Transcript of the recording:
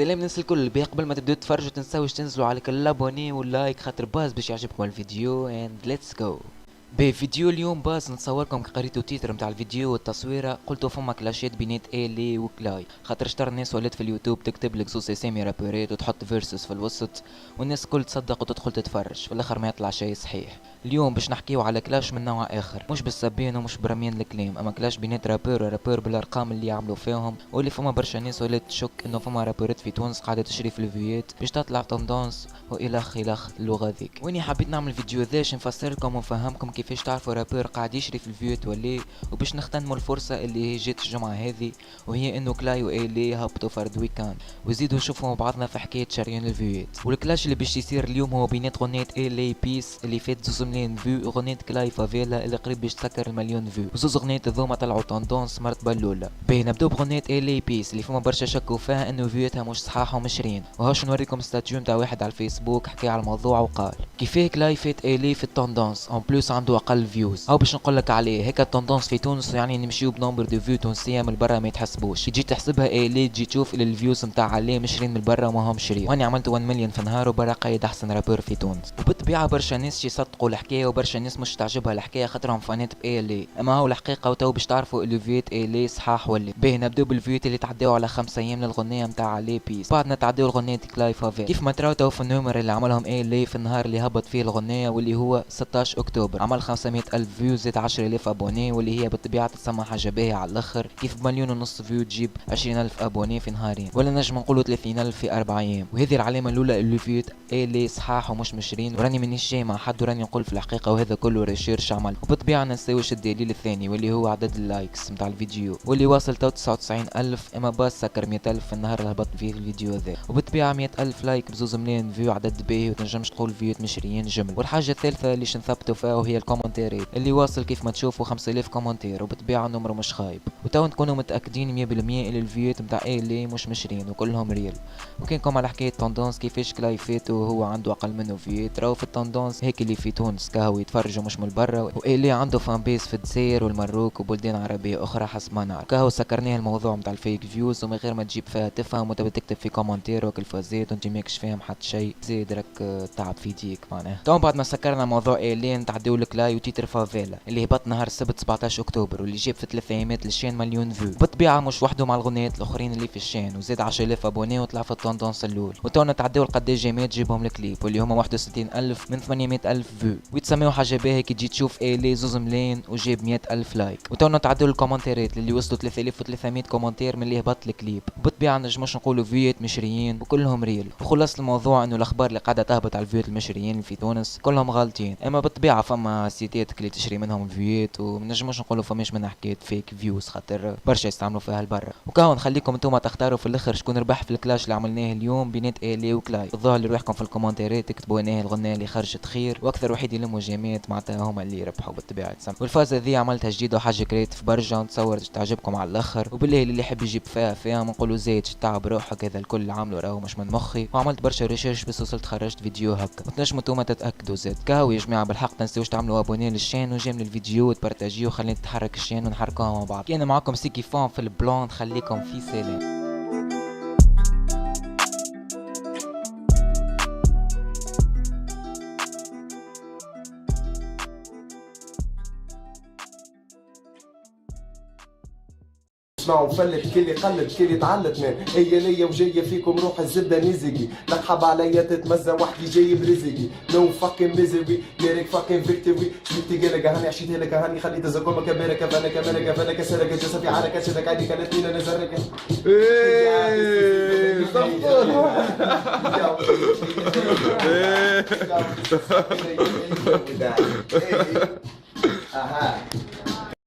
السلام الناس الكل. بيه قبل ما تبداو تتفرجوا تنساوش تنزلوا على الابوني واللايك خاطر باز باش يعجبكم الفيديو اند ليتس جو. بفيديو اليوم باز نتصوركم قريتو تيتر متاع الفيديو والتصويره قلتو فما كلاشات بينات الي وكلاي خاطر شطر الناس ولات في اليوتيوب تكتب لك زوز اسامي رابورات وتحط فيرسس في الوسط والناس الكل تصدق وتدخل تتفرج في الاخر ما يطلع شيء صحيح. اليوم باش نحكيو على كلاش من نوع اخر مش بالسبين ومش برميان الكلام اما كلاش بينات رابور بالارقام اللي يعملوا فيهم واللي فما برشا ناس ولات تشك انه فما رابورات في تونس قاعده تشري في الفيوات باش تطلع توندونس والخ اللغه ذيك. واني حبيت نعمل فيديو ذا باش نفسر لكم ونفهمكم كيفاش تعرفوا رابور قاعد يشري في الفيوت ولا وباش نختنموا الفرصه اللي جات الجمعه هذه وهي انه كلاي وايلي هبطوا فرد ويكاند وزيدوا نشوفوا بعضنا في حكايه شريان الفيوت. والكلاش اللي باش يصير اليوم هو بينات غنية ايلي بيس اللي فات 2 مليون فيو وغنية كلاي فافيلا اللي قريب باش تسكر المليون فيو وزوز غنيات هذوما طلعوا توندونس مرتبه الاولى. باهي نبداو بغنية ايلي بيس اللي فما برشا شكوا فيها انه فيوتها مش صحاح ومشرين وهاش نوريكم ستاتيو نتاع واحد على الفيسبوك حكى على الموضوع وقال كيفاه كلاي فات ايلي في التوندونس اون بلوس عنده اقل فيوز او باش نقول لك عليه هيك التوندونس في تونس يعني نمشيو بنمبر دو فيو تونسيه من برا ما يتحسبوش كي تجي تحسبها ايلي تجي تشوف الى الفيوز نتاع عليه مشرين من برا وما هم شرين واني عملت 1 مليون في نهار وبرا قايد احسن رابور في تونس. وبالطبيعه برشا ناس يصدقوا الحكايه وبرشا ناس مش تعجبها الحكايه خاطرهم فانات بايلي اما هو الحقيقه وتو باش تعرفوا الفيوت ايلي صحاح ولا. باهي نبداو بالفيوت اللي تعداو على 5 ايام للغنيه نتاع علي بيس بعد نتعداو الغنيه كلاي فافيل كيف ما تراو في النمر اللي عملهم ايلي في النهار اللي هبط فيه الغنيه واللي هو 16 اكتوبر عمل 500 الف فيو زاد 10,000 ابوني واللي هي بالطبيعه تسمى حاجه باهيه على الاخر كيف مليون ونص فيو تجيب 20,000 ابوني في نهارين ولا نجم نقولوا 30,000 في 4 ايام. وهذه العلامه الاولى اللي فيوت ايلي صحاح ومش مشرين وراني مانيش جاي مع حد وراني نقول في الحقيقه وهذا كله ريشيرش عمل. وبالطبيعه نساوش الدليل الثاني واللي هو عدد اللايكس نتاع الفيديو واللي واصل 99,000 اما باس سكر 100,000 في النهار اللي هبط فيه الفيديو ذا. وبالطبيعه 100,000 لايك بزوز مليون فيو عدد باهي وتنجمش تقول فيوت مشريين جمل. والحاجه الثالثه اللي نثبتوا فيها وهي الكومنتيرات اللي واصل كيف ما تشوفوا 5,000 كومنتير وبالطبيعه النمر مش خايب وتو نكونوا متاكدين 100% اللي الفيوت نتاع ايلي مش مشرين وكلهم ريال. وكانكم على حكايه توندونس كيفاش كلاي فاتو وهو عنده اقل منه فيوت راهو في التوندونس هيك اللي في تونس كهو يتفرجوا مش من برا وايلي عنده فان بيس في الجزائر والمروك وبلدان عربيه اخرى حسب ما نعرف كهو سكرناه الموضوع نتاع الفيك فيوز ومن غير ما تجيب فيها تفهم وتبي تكتب في كومنتير وكل فازيت وانت ماكش فاهم حتى شيء زيد راك تعب في يديك معناها. تو بعد ما سكرنا موضوع ايلي نتعداو لكلاي وتيتر فافيلا اللي هبط نهار السبت 17 اكتوبر واللي جاب في 3 ايامات للشين مليون فيو. بالطبيعه مش وحده مع الغنيات الاخرين اللي في الشين وزاد 10,000 ابوني وطلع في التوندونس الاول. وتو نتعداو لقد جيمات جيبهم الكليب واللي هما 61,000 من 800,000 فيو ويتسميو حاجه باهي كي تجي تشوف ايلي 2 ملايين وجاب 100,000 لايك. وتو نتعداو الكومنتيرات اللي وصلوا 3300 كومنتير من اللي هبط الكليب. بالطبيعه نجموش نقولوا فيوت مشريين وكلهم ريل. وخلاص الموضوع انه الاخبار اللي قاعده تهبط على الفيوت المشريين في تونس كلهم غالطين اما بالطبيعه فما سيتات اللي تشري منهم فيوت ومنجموش نقولوا فماش من حكايه فيك فيوز خاطر برشا يستعملوا فيها البرا. وكاو نخليكم انتم تختاروا في الاخر شكون ربح في الكلاش اللي عملناه اليوم بينات ايلي وكلاي. الظاهر لروحكم في الكومنتيرات تكتبوا انها الغنيه اللي خرجت خير واكثر واحد يلموا جيمات معناتها هما اللي ربحوا بالطبيعه تسمى. والفازه ذي عملتها جديده وحاجه كريتيف برشا ونتصور تعجبكم على الاخر وبالله اللي يحب يجيب فيها نقولوا زيد تعب روحك هذا الكل عامله راهو مش من مخي وعملت برشا ريسيرش بس وصلت خرجت فيديو هكا وتنجموا انتم تتاكدوا زيد كاو يا جماعه بالحق تنسوش تعملوا ابوني للشين وجيم للفيديو وتبارتاجيو وخلينا نتحرك الشين ونحركوها مع بعض. كان معاكم سيكي فون في البلان خليكم في سلام. اسمعوا مفلت كلي قلت كلي تعلت مان هي ليا وجايه فيكم روح الزبده نزقي لقحب عليا تتمزى وحدي جاي برزقي نو فاكين ميزري ليريك فاكين فيكتوري شفتي قلق هاني عشيتها لك هاني خليت زقومك كبيرك فلك كبيرك فلك سرك جسفي على كشتك عادي كانت فينا نزرك ايه صفر